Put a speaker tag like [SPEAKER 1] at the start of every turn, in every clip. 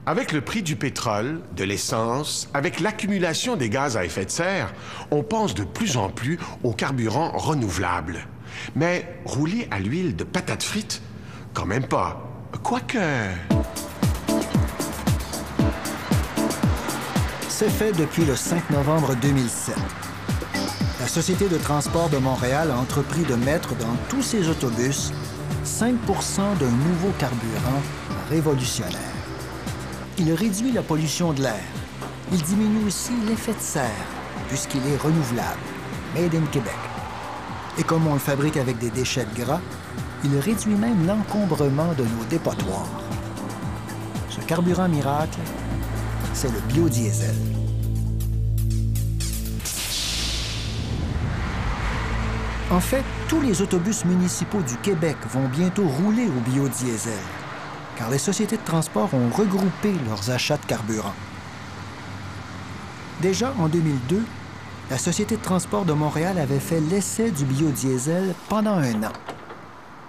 [SPEAKER 1] Avec le prix du pétrole, de l'essence, avec l'accumulation des gaz à effet de serre, on pense de plus en plus aux carburants renouvelables. Mais rouler à l'huile de patates frites, quand même pas. Quoique...
[SPEAKER 2] C'est fait depuis le 5 novembre 2007. La Société de transport de Montréal a entrepris de mettre dans tous ses autobus 5 d'un nouveau carburant révolutionnaire. Il réduit la pollution de l'air. Il diminue aussi l'effet de serre, puisqu'il est renouvelable, made in Québec. Et comme on le fabrique avec des déchets de gras, il réduit même l'encombrement de nos dépotoirs. Ce carburant miracle, c'est le biodiesel. En fait, tous les autobus municipaux du Québec vont bientôt rouler au biodiesel, car les sociétés de transport ont regroupé leurs achats de carburant. Déjà en 2002, la Société de transport de Montréal avait fait l'essai du biodiesel pendant 1 an.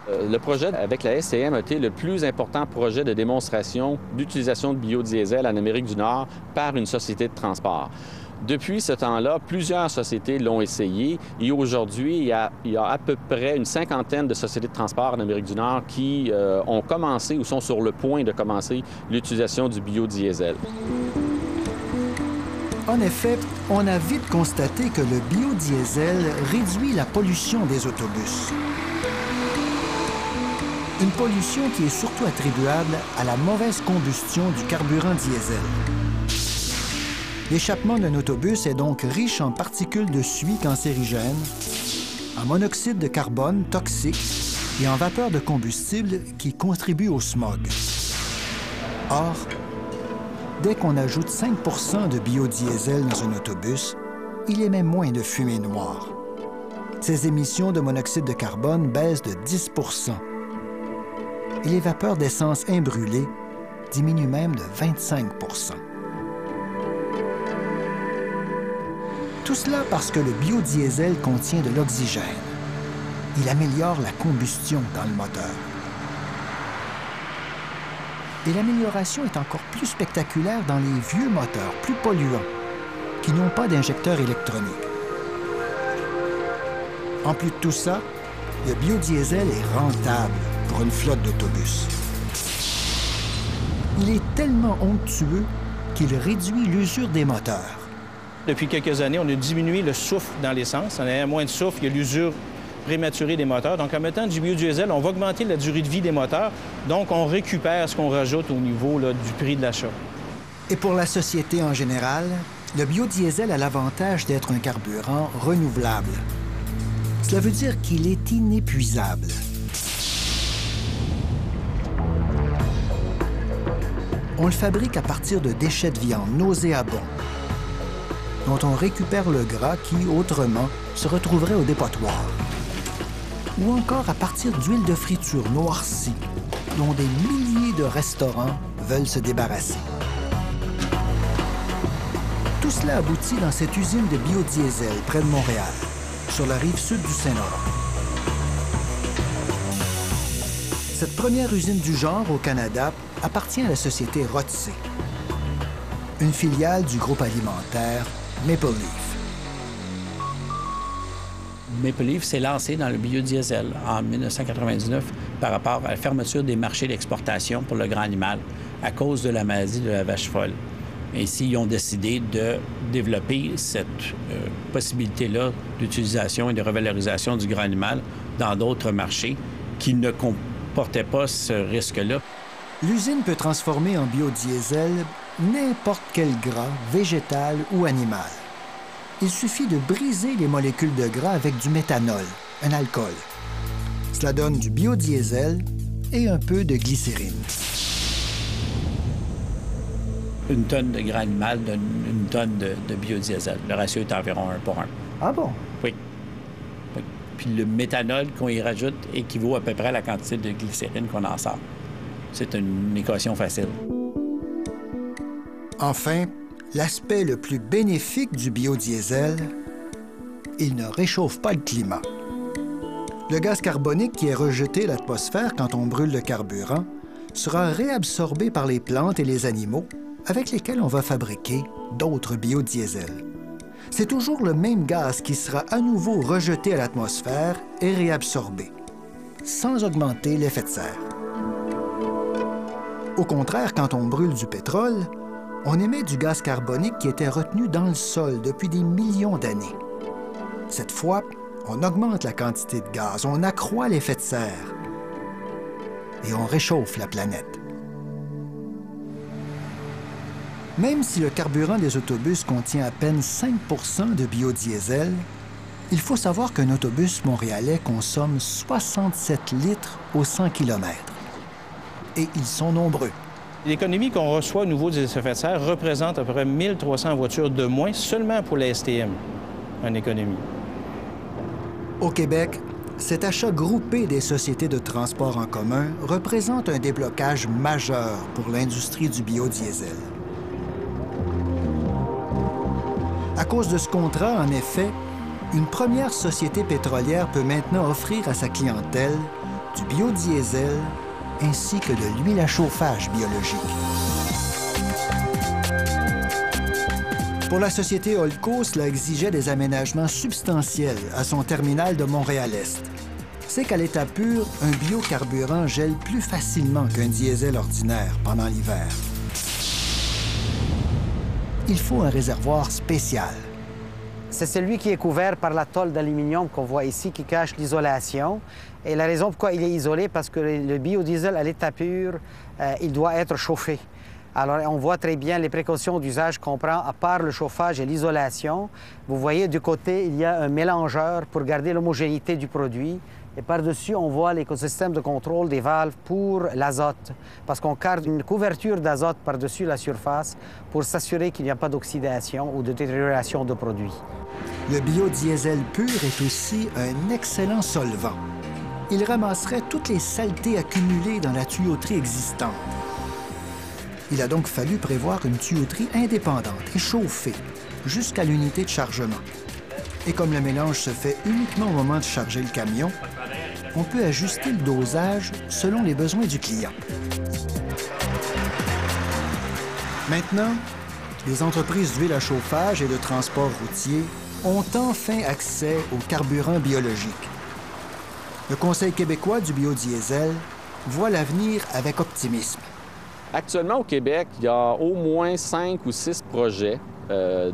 [SPEAKER 3] Le projet avec la STM a été le plus important projet de démonstration d'utilisation de biodiesel en Amérique du Nord par une société de transport. Depuis ce temps-là, plusieurs sociétés l'ont essayé et aujourd'hui, il y a à peu près une 50aine de sociétés de transport en Amérique du Nord qui ont commencé ou sont sur le point de commencer l'utilisation du biodiesel.
[SPEAKER 2] En effet, on a vite constaté que le biodiesel réduit la pollution des autobus. Une pollution qui est surtout attribuable à la mauvaise combustion du carburant diesel. L'échappement d'un autobus est donc riche en particules de suie cancérigènes, en monoxyde de carbone toxique et en vapeur de combustible qui contribuent au smog. Or, dès qu'on ajoute 5 de biodiesel dans un autobus, il émet moins de fumée noire. Ses émissions de monoxyde de carbone baissent de 10 et les vapeurs d'essence imbrûlée diminuent même de 25 Tout cela parce que le biodiesel contient de l'oxygène. Il améliore la combustion dans le moteur. Et l'amélioration est encore plus spectaculaire dans les vieux moteurs, plus polluants, qui n'ont pas d'injecteur électronique. En plus de tout ça, le biodiesel est rentable pour une flotte d'autobus. Il est tellement onctueux qu'il réduit l'usure des moteurs.
[SPEAKER 4] Depuis quelques années, on a diminué le souffle dans l'essence. On a moins de souffle, il y a l'usure prématurée des moteurs. Donc, en mettant du biodiesel, on va augmenter la durée de vie des moteurs. Donc, on récupère ce qu'on rajoute au niveau du prix de l'achat.
[SPEAKER 2] Et pour la société en général, le biodiesel a l'avantage d'être un carburant renouvelable. Cela veut dire qu'il est inépuisable. On le fabrique à partir de déchets de viande nauséabonds, dont on récupère le gras qui, autrement, se retrouverait au dépotoir. Ou encore à partir d'huile de friture noircie, dont des milliers de restaurants veulent se débarrasser. Tout cela aboutit dans cette usine de biodiesel près de Montréal, sur la rive sud du Saint-Laurent. Cette première usine du genre au Canada appartient à la société Rothsay, une filiale du groupe alimentaire Maple Leaf.
[SPEAKER 5] Maple Leaf s'est lancé dans le biodiesel en 1999 par rapport à la fermeture des marchés d'exportation pour le grand animal à cause de la maladie de la vache folle. Ainsi, ils ont décidé de développer cette possibilité-là d'utilisation et de revalorisation du grand animal dans d'autres marchés qui ne comportaient pas ce risque-là.
[SPEAKER 2] L'usine peut transformer en biodiesel n'importe quel gras, végétal ou animal. Il suffit de briser les molécules de gras avec du méthanol, un alcool. Cela donne du biodiesel et un peu de glycérine.
[SPEAKER 5] Une tonne de gras animal donne une tonne de biodiesel. Le ratio est environ 1 pour 1.
[SPEAKER 2] Ah bon?
[SPEAKER 5] Oui. Puis le méthanol qu'on y rajoute équivaut à peu près à la quantité de glycérine qu'on en sort. C'est une équation facile.
[SPEAKER 2] Enfin, l'aspect le plus bénéfique du biodiesel, il ne réchauffe pas le climat. Le gaz carbonique qui est rejeté à l'atmosphère quand on brûle le carburant sera réabsorbé par les plantes et les animaux avec lesquels on va fabriquer d'autres biodiesels. C'est toujours le même gaz qui sera à nouveau rejeté à l'atmosphère et réabsorbé, sans augmenter l'effet de serre. Au contraire, quand on brûle du pétrole, on émet du gaz carbonique qui était retenu dans le sol depuis des millions d'années. Cette fois, on augmente la quantité de gaz, on accroît l'effet de serre et on réchauffe la planète. Même si le carburant des autobus contient à peine 5 % de biodiesel, il faut savoir qu'un autobus montréalais consomme 67 litres au 100 km. Et ils sont nombreux.
[SPEAKER 4] L'économie qu'on reçoit au niveau des effets de serre représente à peu près 1300 voitures de moins seulement pour la STM en économie.
[SPEAKER 2] Au Québec, cet achat groupé des sociétés de transport en commun représente un déblocage majeur pour l'industrie du biodiesel. À cause de ce contrat, en effet, une première société pétrolière peut maintenant offrir à sa clientèle du biodiesel ainsi que de l'huile à chauffage biologique. Pour la société Olco, cela exigeait des aménagements substantiels à son terminal de Montréal-Est. C'est qu'à l'état pur, un biocarburant gèle plus facilement qu'un diesel ordinaire pendant l'hiver. Il faut un réservoir spécial.
[SPEAKER 6] C'est celui qui est couvert par la tôle d'aluminium qu'on voit ici qui cache l'isolation. Et la raison pourquoi il est isolé, parce que le biodiesel à l'état pur, il doit être chauffé. Alors, on voit très bien les précautions d'usage qu'on prend, à part le chauffage et l'isolation. Vous voyez, du côté, il y a un mélangeur pour garder l'homogénéité du produit. Et par-dessus, on voit l'écosystème de contrôle des valves pour l'azote, parce qu'on garde une couverture d'azote par-dessus la surface pour s'assurer qu'il n'y a pas d'oxydation ou de détérioration de produits.
[SPEAKER 2] Le biodiesel pur est aussi un excellent solvant. Il ramasserait toutes les saletés accumulées dans la tuyauterie existante. Il a donc fallu prévoir une tuyauterie indépendante et chauffée jusqu'à l'unité de chargement. Et comme le mélange se fait uniquement au moment de charger le camion, on peut ajuster le dosage selon les besoins du client. Maintenant, les entreprises d'huile à chauffage et de transport routier ont enfin accès au carburant biologique. Le Conseil québécois du biodiesel voit l'avenir avec optimisme.
[SPEAKER 3] Actuellement, au Québec, il y a au moins 5 ou 6 projets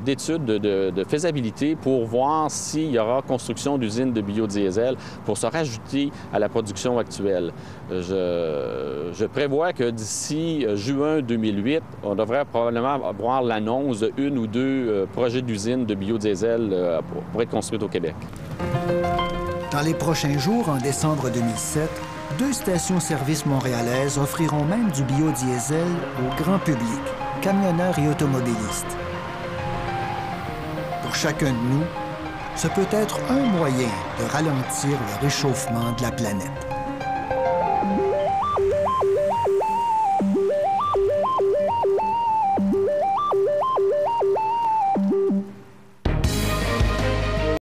[SPEAKER 3] d'études de faisabilité pour voir s'il y aura construction d'usines de biodiesel pour se rajouter à la production actuelle. Je prévois que d'ici juin 2008, on devrait probablement avoir l'annonce de 1 ou 2 projets d'usines de biodiesel pour être construites au Québec.
[SPEAKER 2] Dans les prochains jours, en décembre 2007, 2 stations-service montréalaises offriront même du biodiesel au grand public, camionneurs et automobilistes. Pour chacun de nous, ce peut être un moyen de ralentir le réchauffement de la planète.